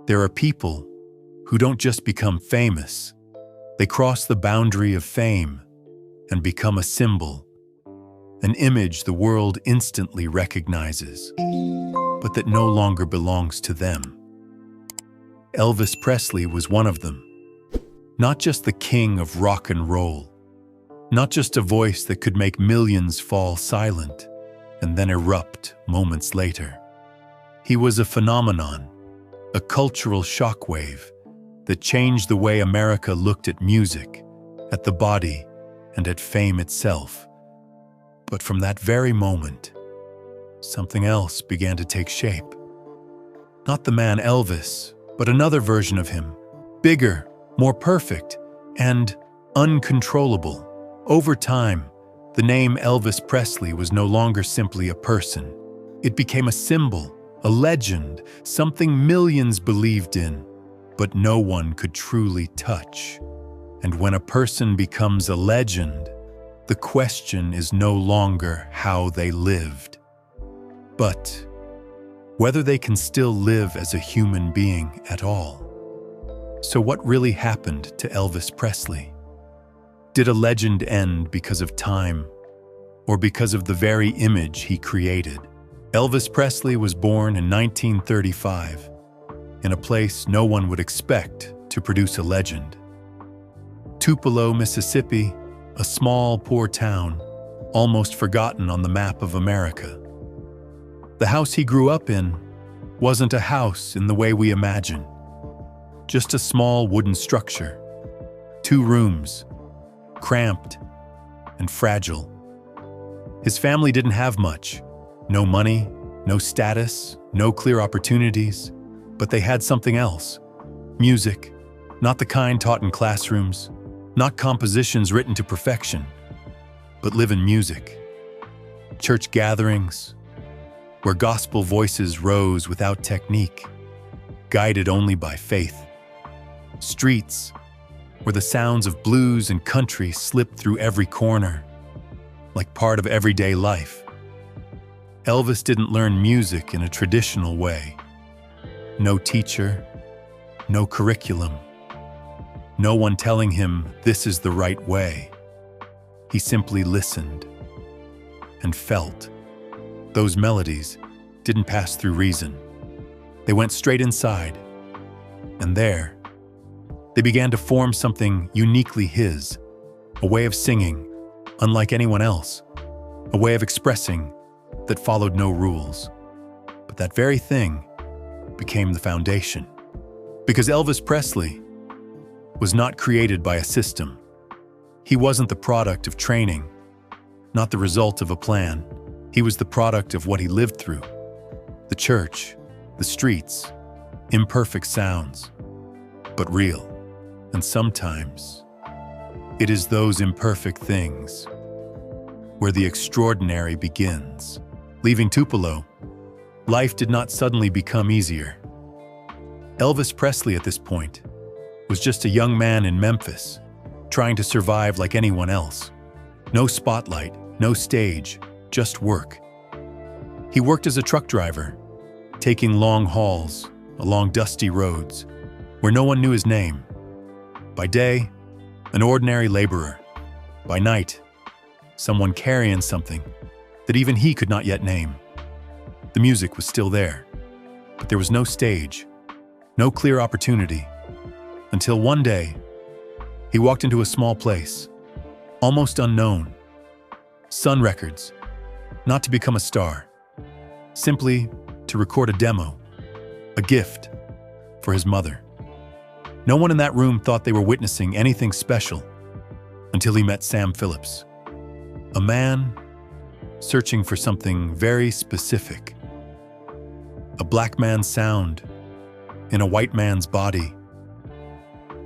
There are people who don't just become famous, they cross the boundary of fame and become a symbol, an image the world instantly recognizes, but that no longer belongs to them. Elvis Presley was one of them. Not just the king of rock and roll, not just a voice that could make millions fall silent and then erupt moments later. He was a phenomenon, a cultural shockwave that changed the way America looked at music, at the body, and at fame itself. But from that very moment, something else began to take shape. Not the man Elvis, but another version of him, bigger, more perfect, and uncontrollable. Over time, the name Elvis Presley was no longer simply a person. It became a symbol, a legend, something millions believed in, but no one could truly touch. And when a person becomes a legend, the question is no longer how they lived, but whether they can still live as a human being at all. So what really happened to Elvis Presley? Did a legend end because of time, or because of the very image he created? Elvis Presley was born in 1935, in a place no one would expect to produce a legend. Tupelo, Mississippi, a small, poor town, almost forgotten on the map of America. The house he grew up in wasn't a house in the way we imagine, just a small wooden structure, 2 rooms, cramped and fragile. His family didn't have much, no money, no status, no clear opportunities, but they had something else. Music, not the kind taught in classrooms, not compositions written to perfection, but live-in music. Church gatherings, where gospel voices rose without technique, guided only by faith. Streets, where the sounds of blues and country slipped through every corner, like part of everyday life. Elvis didn't learn music in a traditional way. No teacher, no curriculum, no one telling him this is the right way. He simply listened and felt. Those melodies didn't pass through reason. They went straight inside, and there, they began to form something uniquely his, a way of singing, unlike anyone else, a way of expressing that followed no rules. But that very thing became the foundation. Because Elvis Presley was not created by a system. He wasn't the product of training, not the result of a plan. He was the product of what he lived through. The church, the streets, imperfect sounds, but real. And sometimes, it is those imperfect things where the extraordinary begins. Leaving Tupelo, life did not suddenly become easier. Elvis Presley at this point was just a young man in Memphis, trying to survive like anyone else. No spotlight, no stage, just work. He worked as a truck driver, taking long hauls along dusty roads where no one knew his name. By day, an ordinary laborer. By night, someone carrying something that even he could not yet name. The music was still there, but there was no stage, no clear opportunity, until one day, he walked into a small place, almost unknown. Sun Records, not to become a star, simply to record a demo, a gift for his mother. No one in that room thought they were witnessing anything special until he met Sam Phillips, a man searching for something very specific. A black man's sound in a white man's body.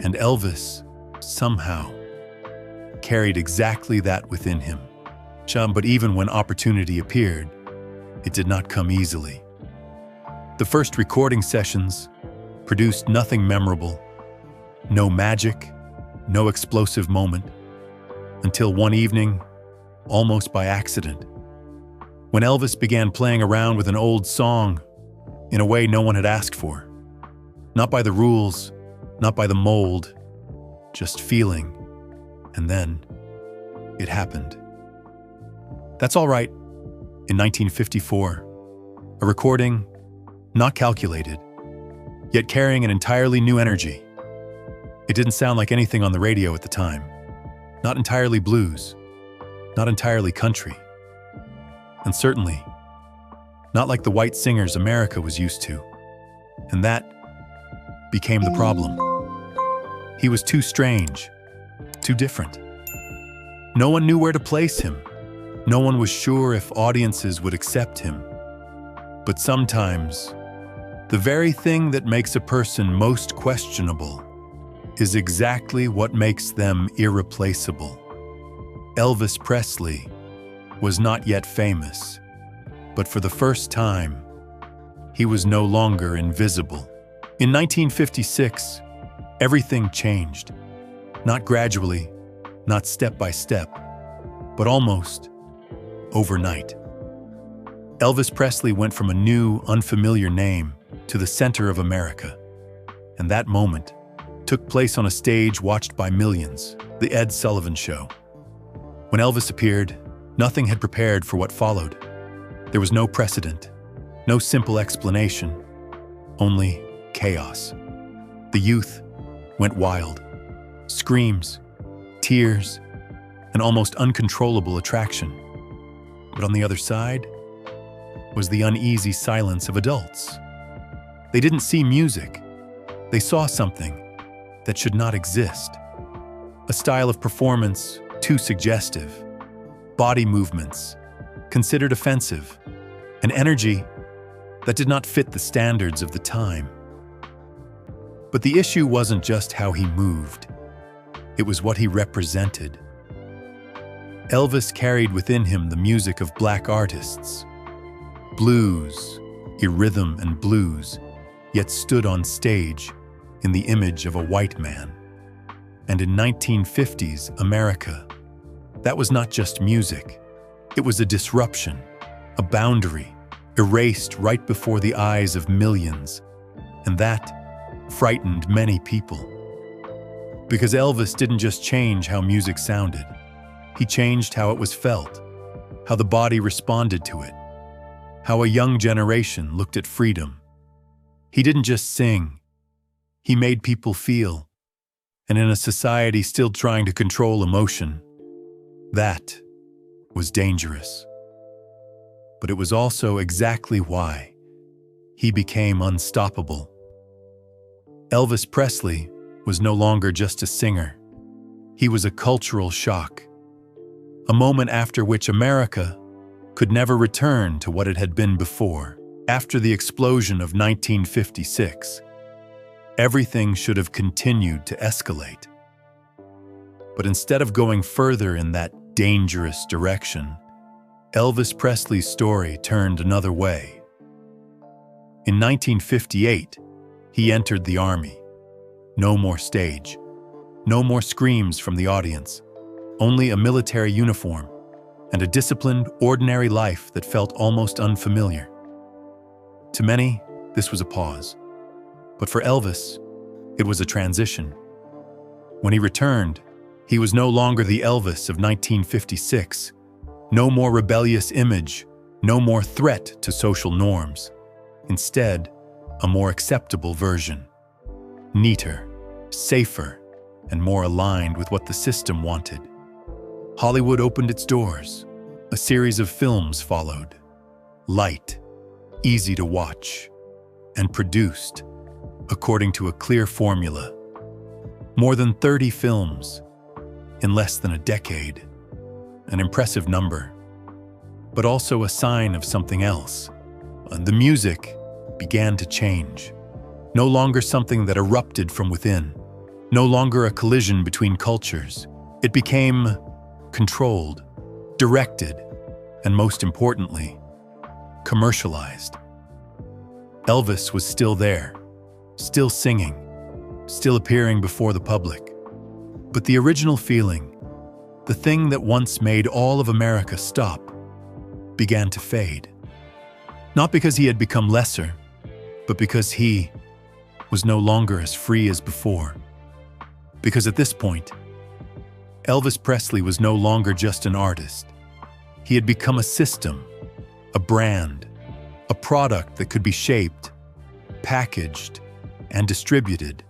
And Elvis, somehow, carried exactly that within him. But even when opportunity appeared, it did not come easily. The first recording sessions produced nothing memorable, no magic, no explosive moment, until one evening, almost by accident, when Elvis began playing around with an old song in a way no one had asked for. Not by the rules, not by the mold, just feeling. And then it happened. That's all right. In 1954, a recording, not calculated, yet carrying an entirely new energy. It didn't sound like anything on the radio at the time. Not entirely blues, not entirely country, and certainly not like the white singers America was used to. And that became the problem. He was too strange, too different. No one knew where to place him. No one was sure if audiences would accept him. But sometimes, the very thing that makes a person most questionable is exactly what makes them irreplaceable. Elvis Presley was not yet famous, but for the first time, he was no longer invisible. In 1956, everything changed. Not gradually, not step by step, but almost overnight. Elvis Presley went from a new, unfamiliar name to the center of America. And that moment took place on a stage watched by millions, the Ed Sullivan Show. When Elvis appeared, nothing had prepared for what followed. There was no precedent, no simple explanation, only chaos. The youth went wild. Screams, tears, an almost uncontrollable attraction. But on the other side was the uneasy silence of adults. They didn't see music. They saw something that should not exist. A style of performance too suggestive, body movements considered offensive, an energy that did not fit the standards of the time. But the issue wasn't just how he moved. It was what he represented. Elvis carried within him the music of black artists. Blues, rhythm and blues, yet stood on stage in the image of a white man. And in 1950s America, that was not just music. It was a disruption, a boundary, erased right before the eyes of millions. And that frightened many people. Because Elvis didn't just change how music sounded. He changed how it was felt, how the body responded to it, how a young generation looked at freedom. He didn't just sing. He made people feel. And in a society still trying to control emotion, that was dangerous. But it was also exactly why he became unstoppable. Elvis Presley was no longer just a singer. He was a cultural shock, a moment after which America could never return to what it had been before. After the explosion of 1956, everything should have continued to escalate. But instead of going further in that dangerous direction, Elvis Presley's story turned another way. In 1958, he entered the army. No more stage, no more screams from the audience, only a military uniform and a disciplined, ordinary life that felt almost unfamiliar. To many, this was a pause. But for Elvis, it was a transition. When he returned, he was no longer the Elvis of 1956. No more rebellious image, no more threat to social norms. Instead, a more acceptable version. Neater, safer, and more aligned with what the system wanted. Hollywood opened its doors. A series of films followed. Light, easy to watch, and produced according to a clear formula. More than 30 films in less than a decade. An impressive number, but also a sign of something else. The music began to change. No longer something that erupted from within. No longer a collision between cultures. It became controlled, directed, and most importantly, commercialized. Elvis was still there, still singing, still appearing before the public. But the original feeling, the thing that once made all of America stop, began to fade. Not because he had become lesser, but because he was no longer as free as before. Because at this point, Elvis Presley was no longer just an artist. He had become a system, a brand, a product that could be shaped, packaged, and distributed.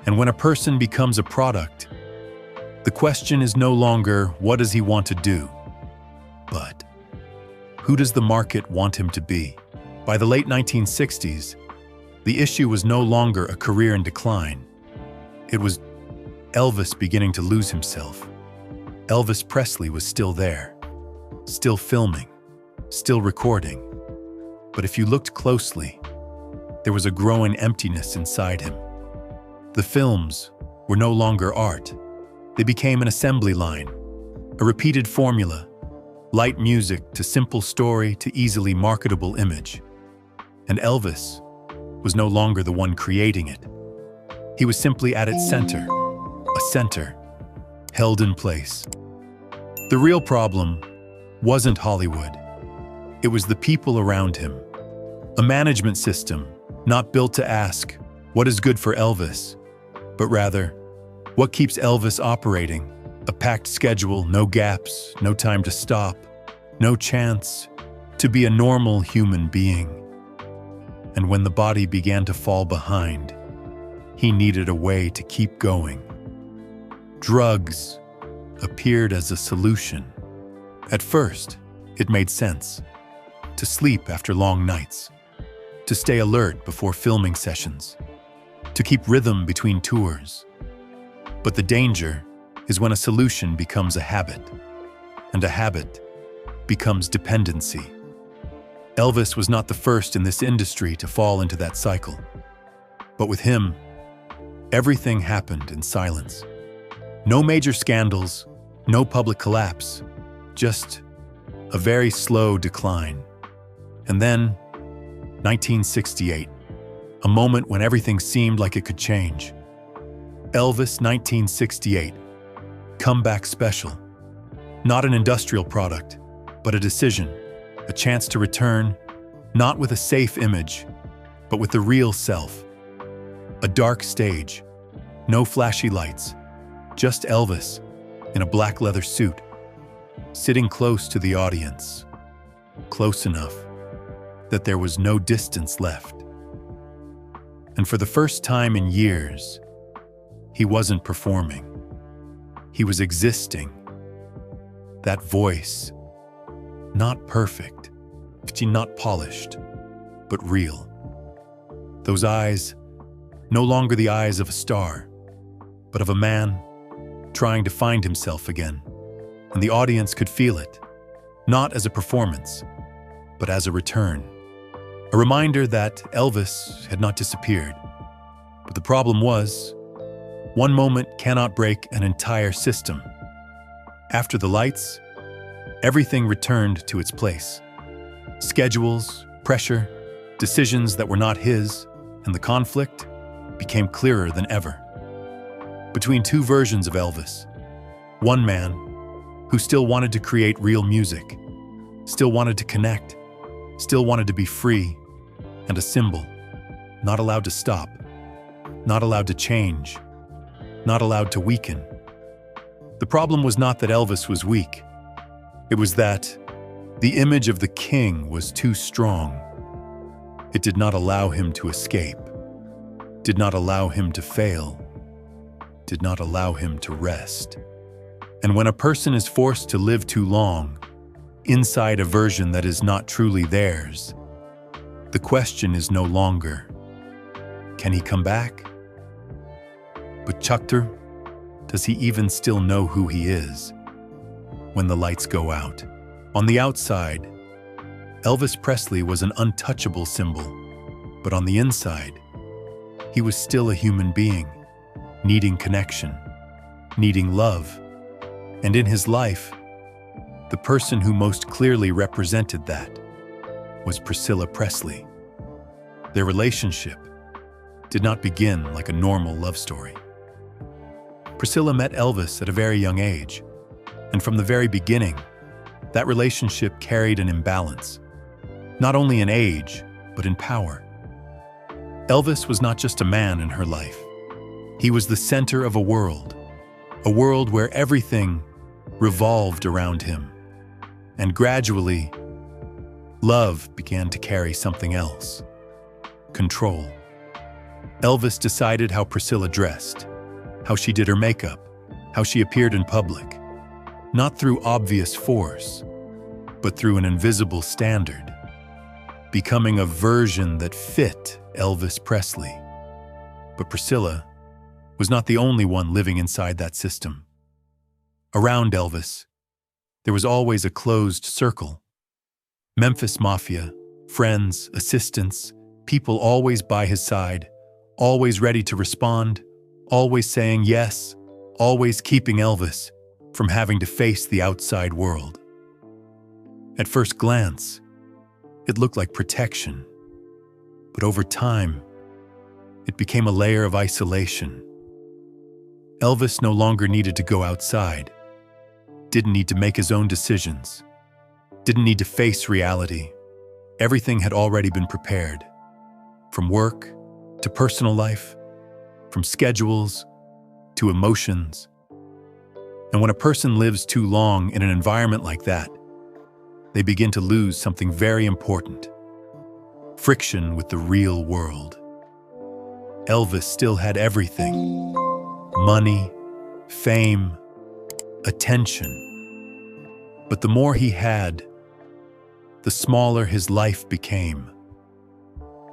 And when a person becomes a product, the question is no longer what does he want to do, but who does the market want him to be? By the late 1960s, the issue was no longer a career in decline. It was Elvis beginning to lose himself. Elvis Presley was still there, still filming, still recording. But if you looked closely, there was a growing emptiness inside him. The films were no longer art. They became an assembly line, a repeated formula, light music to simple story to easily marketable image. And Elvis was no longer the one creating it. He was simply at its center, a center held in place. The real problem wasn't Hollywood. It was the people around him. A management system not built to ask, what is good for Elvis, but rather, what keeps Elvis operating? A packed schedule, no gaps, no time to stop, no chance to be a normal human being. And when the body began to fall behind, he needed a way to keep going. Drugs appeared as a solution. At first, it made sense. To sleep after long nights, to stay alert before filming sessions, to keep rhythm between tours. But the danger is when a solution becomes a habit, and a habit becomes dependency. Elvis was not the first in this industry to fall into that cycle. But with him, everything happened in silence. No major scandals, no public collapse, just a very slow decline. And then, 1968, a moment when everything seemed like it could change. Elvis 1968, comeback special. Not an industrial product, but a decision, a chance to return, not with a safe image, but with the real self. A dark stage, no flashy lights, just Elvis in a black leather suit, sitting close to the audience, close enough that there was no distance left. And for the first time in years, he wasn't performing. He was existing. That voice, not perfect, not polished, but real. Those eyes, no longer the eyes of a star, but of a man trying to find himself again. And the audience could feel it, not as a performance, but as a return. A reminder that Elvis had not disappeared. But the problem was, one moment cannot break an entire system. After the lights, everything returned to its place. Schedules, pressure, decisions that were not his, and the conflict became clearer than ever. Between two versions of Elvis, one man who still wanted to create real music, still wanted to connect, still wanted to be free, and a symbol, not allowed to stop, not allowed to change, not allowed to weaken. The problem was not that Elvis was weak. It was that the image of the king was too strong. It did not allow him to escape, did not allow him to fail, did not allow him to rest. And when a person is forced to live too long inside a version that is not truly theirs, the question is no longer, can he come back? But Chuckter, does he even still know who he is when the lights go out? On the outside, Elvis Presley was an untouchable symbol, but on the inside, he was still a human being, needing connection, needing love. And in his life, the person who most clearly represented that was Priscilla Presley. Their relationship did not begin like a normal love story. Priscilla met Elvis at a very young age, and from the very beginning, that relationship carried an imbalance, not only in age, but in power. Elvis was not just a man in her life. He was the center of a world where everything revolved around him. And gradually, love began to carry something else: control. Elvis decided how Priscilla dressed, how she did her makeup, how she appeared in public, not through obvious force, but through an invisible standard, becoming a version that fit Elvis Presley. But Priscilla was not the only one living inside that system. Around Elvis, there was always a closed circle. Memphis Mafia, friends, assistants, people always by his side, always ready to respond, always saying yes, always keeping Elvis from having to face the outside world. At first glance, it looked like protection, but over time, it became a layer of isolation. Elvis no longer needed to go outside, didn't need to make his own decisions, didn't need to face reality. Everything had already been prepared, from work to personal life, from schedules to emotions. And when a person lives too long in an environment like that, they begin to lose something very important: friction with the real world. Elvis still had everything: money, fame, attention. But the more he had, the smaller his life became.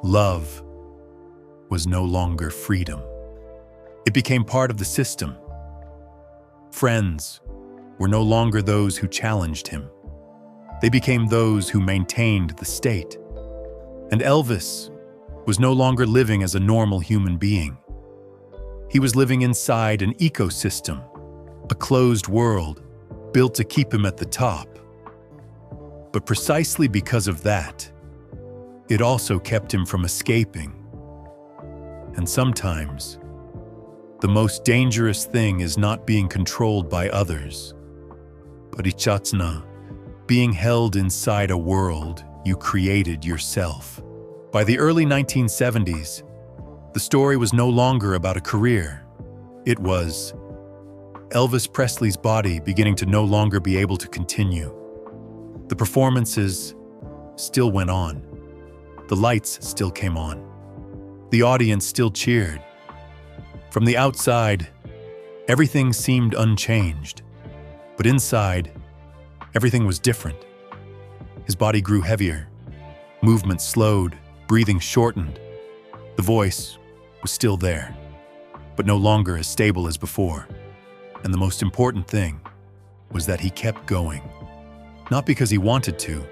Love was no longer freedom. It became part of the system. Friends were no longer those who challenged him. They became those who maintained the state. And Elvis was no longer living as a normal human being. He was living inside an ecosystem, a closed world built to keep him at the top. But precisely because of that, it also kept him from escaping. And sometimes, the most dangerous thing is not being controlled by others, but ichatsna, being held inside a world you created yourself. By the early 1970s, the story was no longer about a career. It was Elvis Presley's body beginning to no longer be able to continue. The performances still went on. The lights still came on. The audience still cheered. From the outside, everything seemed unchanged. But inside, everything was different. His body grew heavier. Movement slowed, breathing shortened. The voice was still there, but no longer as stable as before. And the most important thing was that he kept going. Not because he wanted to,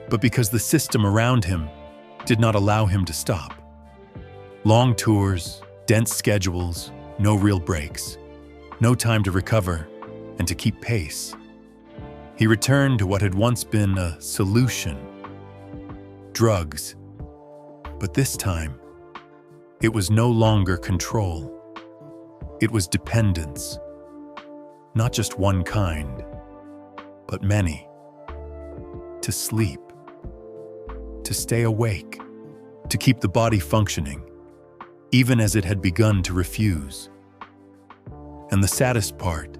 but because the system around him did not allow him to stop. Long tours, dense schedules, no real breaks, no time to recover and to keep pace. He returned to what had once been a solution: drugs. But this time, it was no longer control. It was dependence. Not just one kind, but many. To sleep, to stay awake, to keep the body functioning, even as it had begun to refuse. And the saddest part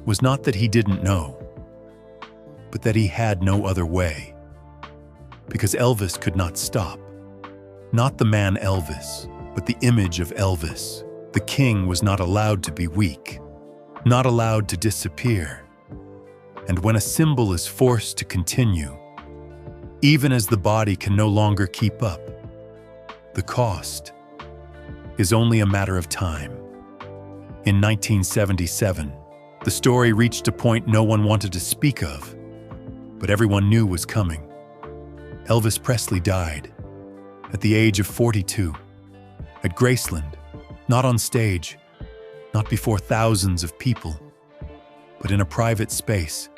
was not that he didn't know, but that he had no other way. Because Elvis could not stop. Not the man Elvis, but the image of Elvis. The king was not allowed to be weak, not allowed to disappear. And when a symbol is forced to continue, even as the body can no longer keep up, the cost is only a matter of time. In 1977, the story reached a point no one wanted to speak of, but everyone knew was coming. Elvis Presley died at the age of 42, at Graceland, not on stage, not before thousands of people, but in a private space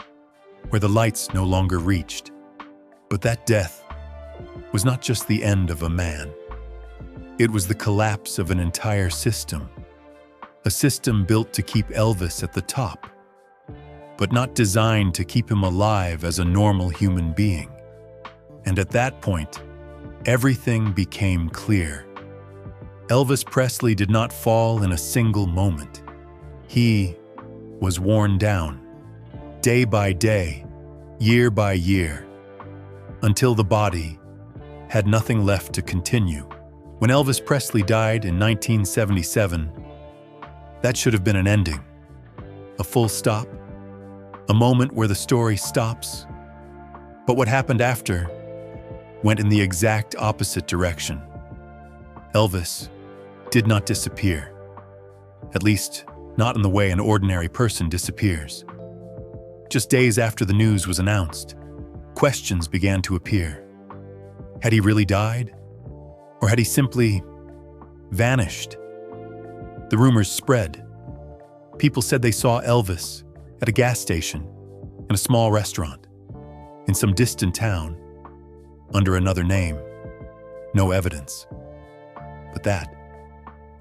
where the lights no longer reached. But that death was not just the end of a man. It was the collapse of an entire system, a system built to keep Elvis at the top, but not designed to keep him alive as a normal human being. And at that point, everything became clear. Elvis Presley did not fall in a single moment. He was worn down, day by day, year by year, until the body had nothing left to continue. When Elvis Presley died in 1977, that should have been an ending, a full stop, a moment where the story stops. But what happened after went in the exact opposite direction. Elvis did not disappear, at least not in the way an ordinary person disappears. Just days after the news was announced, questions began to appear. Had he really died? Or had he simply vanished? The rumors spread. People said they saw Elvis at a gas station, in a small restaurant, in some distant town, under another name. No evidence. But that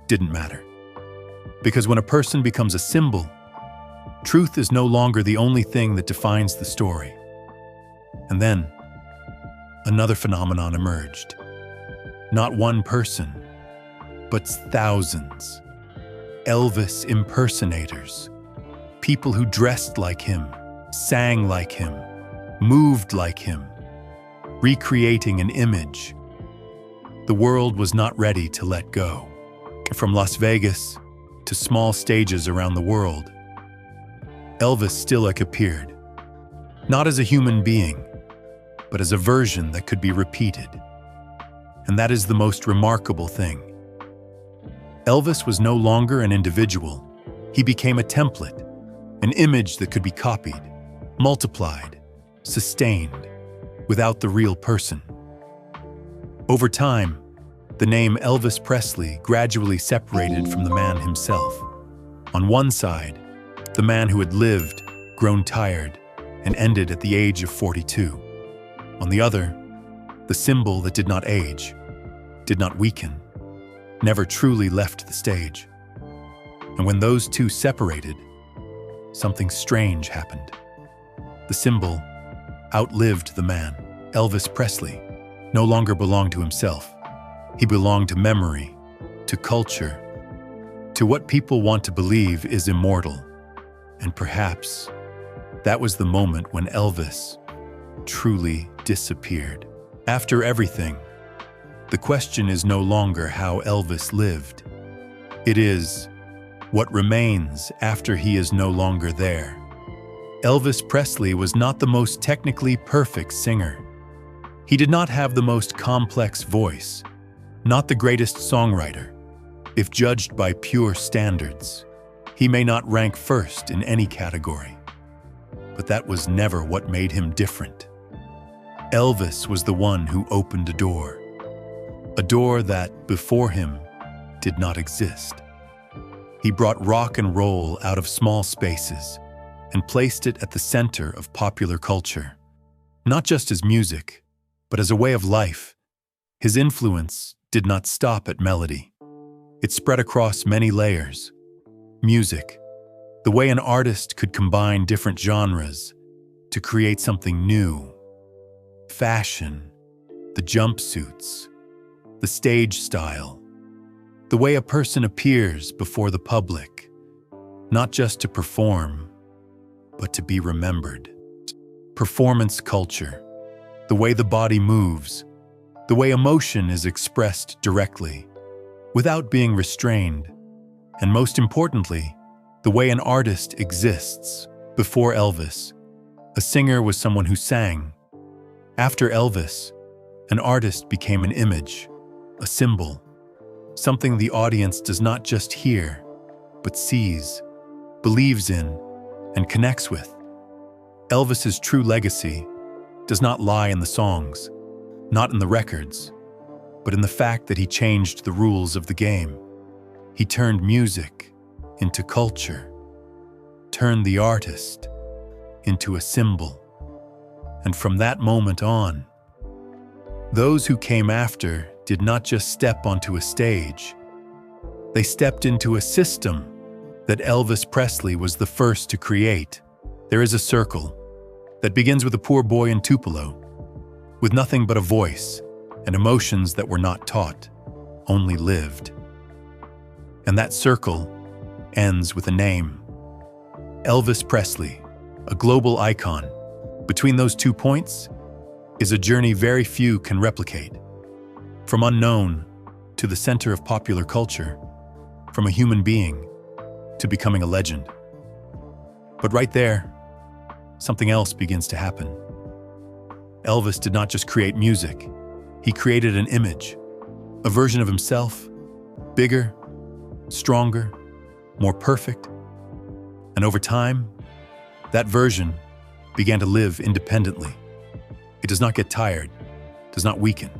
didn't matter. Because when a person becomes a symbol, truth is no longer the only thing that defines the story. And then, another phenomenon emerged. Not one person, but thousands. Elvis impersonators. People who dressed like him, sang like him, moved like him, recreating an image. The world was not ready to let go. From Las Vegas to small stages around the world, Elvis still appeared, not as a human being, but as a version that could be repeated. And that is the most remarkable thing. Elvis was no longer an individual. He became a template, an image that could be copied, multiplied, sustained, without the real person. Over time, the name Elvis Presley gradually separated from the man himself. On one side, the man who had lived, grown tired, and ended at the age of 42. On the other, the symbol that did not age, did not weaken, never truly left the stage. And when those two separated, something strange happened. The symbol outlived the man. Elvis Presley no longer belonged to himself. He belonged to memory, to culture, to what people want to believe is immortal. And perhaps that was the moment when Elvis truly disappeared. After everything, the question is no longer how Elvis lived. It is what remains after he is no longer there. Elvis Presley was not the most technically perfect singer. He did not have the most complex voice, not the greatest songwriter. If judged by pure standards, he may not rank first in any category. But that was never what made him different. Elvis was the one who opened a door that, before him, did not exist. He brought rock and roll out of small spaces and placed it at the center of popular culture, not just as music, but as a way of life. His influence did not stop at melody. It spread across many layers. Music, the way an artist could combine different genres to create something new. Fashion, the jumpsuits, the stage style, the way a person appears before the public, not just to perform, but to be remembered. Performance culture, the way the body moves, the way emotion is expressed directly, without being restrained, and most importantly, the way an artist exists. Before Elvis, a singer was someone who sang. After Elvis, an artist became an image, a symbol, something the audience does not just hear, but sees, believes in, and connects with. Elvis's true legacy does not lie in the songs, not in the records, but in the fact that he changed the rules of the game. He turned music into culture, turned the artist into a symbol. And from that moment on, those who came after did not just step onto a stage. They stepped into a system that Elvis Presley was the first to create. There is a circle that begins with a poor boy in Tupelo, with nothing but a voice and emotions that were not taught, only lived. And that circle ends with a name. Elvis Presley, a global icon. Between those 2 points is a journey very few can replicate. From unknown to the center of popular culture, from a human being to becoming a legend. But right there, something else begins to happen. Elvis did not just create music, he created an image, a version of himself, bigger, stronger, more perfect. And over time, that version began to live independently. It does not get tired, does not weaken,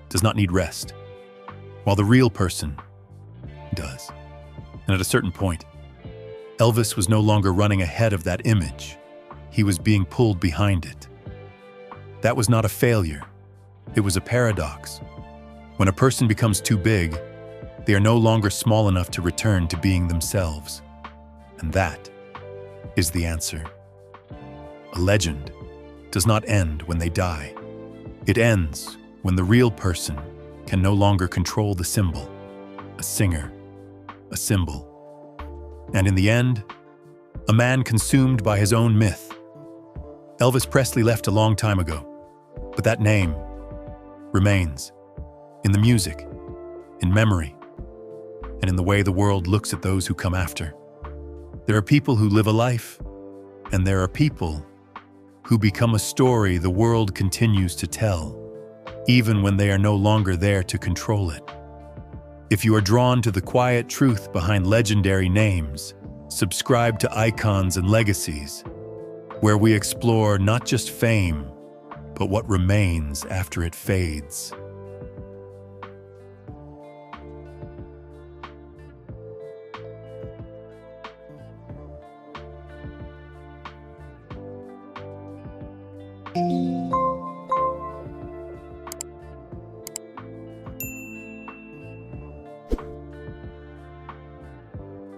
does not need rest, while the real person does. And at a certain point, Elvis was no longer running ahead of that image. He was being pulled behind it. That was not a failure. It was a paradox. When a person becomes too big, they are no longer small enough to return to being themselves. And that is the answer. A legend does not end when they die. It ends when the real person can no longer control the symbol, a singer, a symbol. And in the end, a man consumed by his own myth. Elvis Presley left a long time ago, but that name remains in the music, in memory, and in the way the world looks at those who come after. There are people who live a life, and there are people who become a story the world continues to tell, even when they are no longer there to control it. If you are drawn to the quiet truth behind legendary names, subscribe to Icons and Legacies, where we explore not just fame, but what remains after it fades.